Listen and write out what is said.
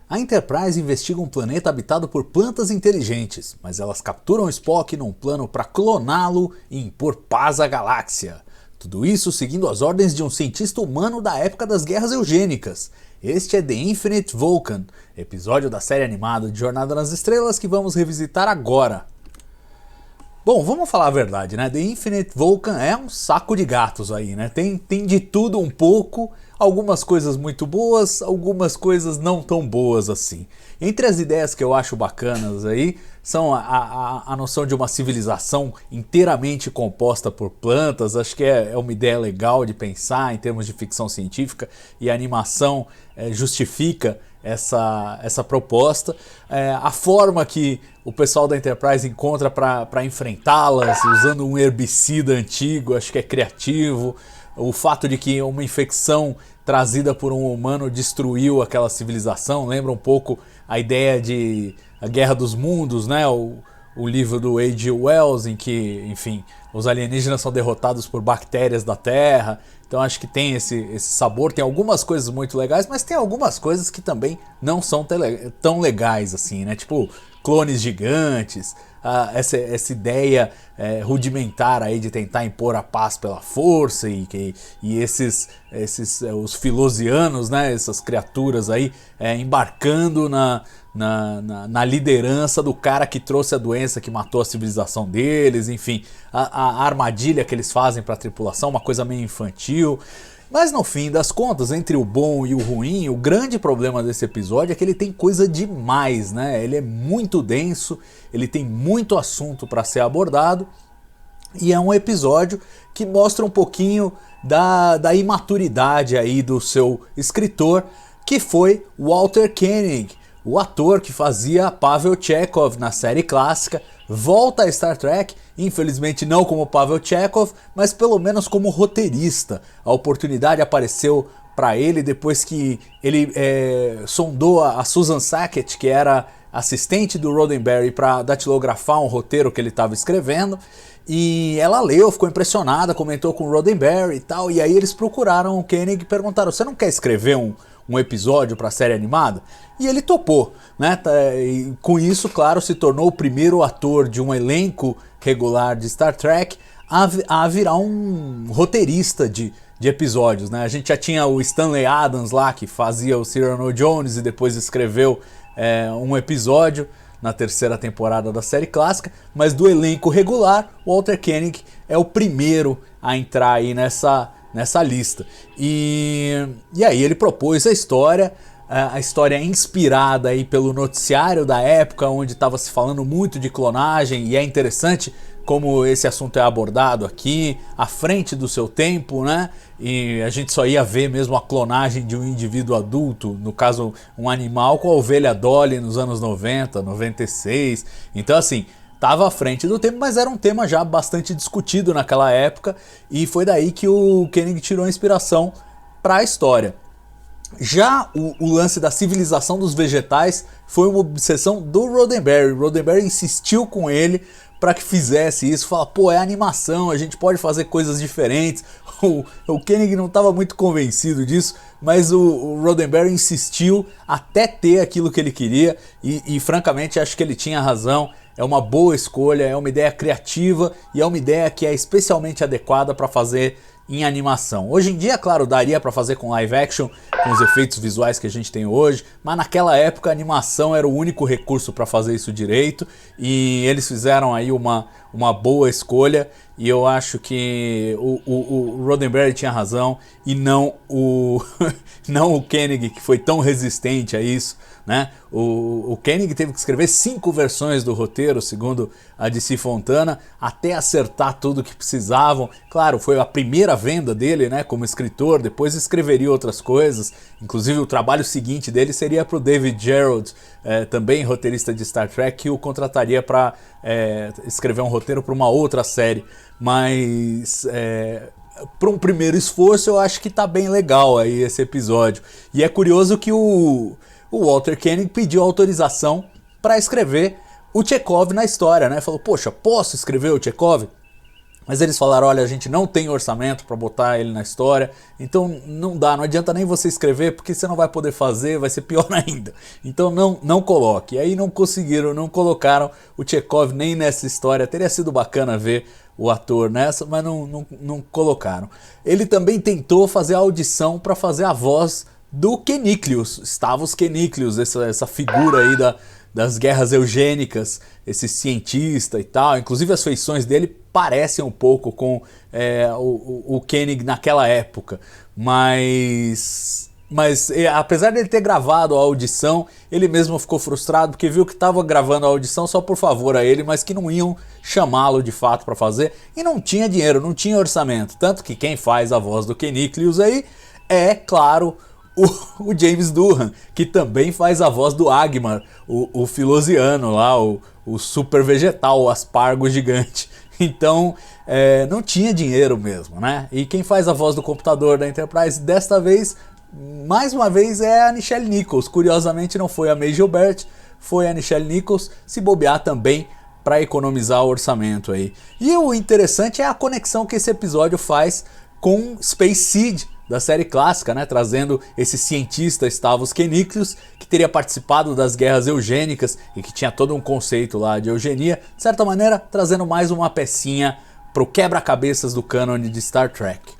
A Enterprise investiga um planeta habitado por plantas inteligentes, mas elas capturam Spock num plano para cloná-lo e impor paz à galáxia. Tudo isso seguindo as ordens de um cientista humano da época das guerras eugênicas. Este é The Infinite Vulcan, episódio da série animada de Jornada nas Estrelas que vamos revisitar agora. Bom, vamos falar a verdade, né? The Infinite Vulcan é um saco de gatos aí, né? Tem de tudo um pouco, algumas coisas muito boas, algumas coisas não tão boas assim. Entre as ideias que eu acho bacanas aí, são a noção de uma civilização inteiramente composta por plantas. Acho que é uma ideia legal de pensar em termos de ficção científica, e a animação justifica essa proposta. A forma que o pessoal da Enterprise encontra para enfrentá-las, usando um herbicida antigo, acho que é criativo. O fato de que uma infecção trazida por um humano destruiu aquela civilização lembra um pouco a ideia de A Guerra dos Mundos, né? O livro do H.G. Wells, em que, enfim, os alienígenas são derrotados por bactérias da Terra. Então acho que tem esse sabor, tem algumas coisas muito legais, mas tem algumas coisas que também não são tão legais assim, né? Tipo clones gigantes, essa ideia rudimentar aí de tentar impor a paz pela força e os filosianos, né? Essas criaturas aí embarcando na liderança do cara que trouxe a doença que matou a civilização deles, enfim, a armadilha que eles fazem para a tripulação, uma coisa meio infantil. Mas no fim das contas, entre o bom e o ruim, o grande problema desse episódio é que ele tem coisa demais, né? Ele é muito denso, ele tem muito assunto para ser abordado, e é um episódio que mostra um pouquinho da imaturidade aí do seu escritor, que foi Walter Koenig, o ator que fazia Pavel Chekhov na série clássica. Volta a Star Trek, infelizmente não como Pavel Chekhov, mas pelo menos como roteirista. A oportunidade apareceu para ele depois que ele sondou a Susan Sackett, que era assistente do Roddenberry, para datilografar um roteiro que ele estava escrevendo. E ela leu, ficou impressionada, comentou com o Roddenberry e tal. E aí eles procuraram o Koenig e perguntaram: você não quer escrever um episódio para a série animada? E ele topou, né? E com isso, claro, se tornou o primeiro ator de um elenco regular de Star Trek a virar um roteirista de episódios, né? A gente já tinha o Stanley Adams lá, que fazia o Cyrano Jones e depois escreveu um episódio na terceira temporada da série clássica, mas do elenco regular, Walter Koenig é o primeiro a entrar aí nessa lista. E aí ele propôs a história inspirada aí pelo noticiário da época, onde estava se falando muito de clonagem, e é interessante como esse assunto é abordado aqui, à frente do seu tempo, né? E a gente só ia ver mesmo a clonagem de um indivíduo adulto, no caso um animal, com a ovelha Dolly nos anos 90, 96. Então assim, estava à frente do tempo, mas era um tema já bastante discutido naquela época, e foi daí que o Koenig tirou a inspiração para a história. Já o lance da civilização dos vegetais foi uma obsessão do Roddenberry. O Roddenberry insistiu com ele para que fizesse isso, fala: pô, é animação, a gente pode fazer coisas diferentes. O Koenig não estava muito convencido disso, mas o Roddenberry insistiu até ter aquilo que ele queria, e francamente acho que ele tinha razão. É uma boa escolha, é uma ideia criativa e é uma ideia que é especialmente adequada para fazer em animação. Hoje em dia, claro, daria para fazer com live action, com os efeitos visuais que a gente tem hoje, mas naquela época a animação era o único recurso para fazer isso direito, e eles fizeram aí uma boa escolha, e eu acho que o Roddenberry tinha razão e não não o Koenig, que foi tão resistente a isso, né? O Koenig teve que escrever 5 versões do roteiro, segundo a DC Fontana, até acertar tudo que precisavam. Claro, foi a primeira venda dele, né, como escritor, depois escreveria outras coisas, inclusive o trabalho seguinte dele seria para o David Gerrold, também roteirista de Star Trek, que o contrataria para escrever um roteiro para uma outra série, mas para um primeiro esforço eu acho que tá bem legal aí esse episódio. E é curioso que o Walter Koenig pediu autorização para escrever o Chekhov na história, né? Falou: poxa, posso escrever o Chekhov? Mas eles falaram, olha, a gente não tem orçamento para botar ele na história, então não dá, não adianta nem você escrever, porque você não vai poder fazer, vai ser pior ainda. Então não coloque. E aí não conseguiram, não colocaram o Chekhov nem nessa história. Teria sido bacana ver o ator nessa, mas não colocaram. Ele também tentou fazer a audição para fazer a voz do Keniklios, Stavros Keniklios, essa figura aí das guerras eugênicas, esse cientista e tal. Inclusive as feições dele parecem um pouco com o Koenig naquela época, mas apesar dele ter gravado a audição, ele mesmo ficou frustrado porque viu que estava gravando a audição só por favor a ele, mas que não iam chamá-lo de fato para fazer, e não tinha dinheiro, não tinha orçamento. Tanto que quem faz a voz do Keniklios aí é, claro, o James Doohan, que também faz a voz do Agmar, o Filosiano lá, o super vegetal, o aspargo gigante. Então não tinha dinheiro mesmo, né? E quem faz a voz do computador da Enterprise desta vez, mais uma vez, é a Nichelle Nichols. Curiosamente não foi a May Gilbert, foi a Nichelle Nichols, se bobear também para economizar o orçamento aí. E o interessante é a conexão que esse episódio faz com Space Seed, da série clássica, né, trazendo esse cientista Stavros Keniklios, que teria participado das guerras eugênicas e que tinha todo um conceito lá de eugenia, de certa maneira trazendo mais uma pecinha pro quebra-cabeças do cânone de Star Trek.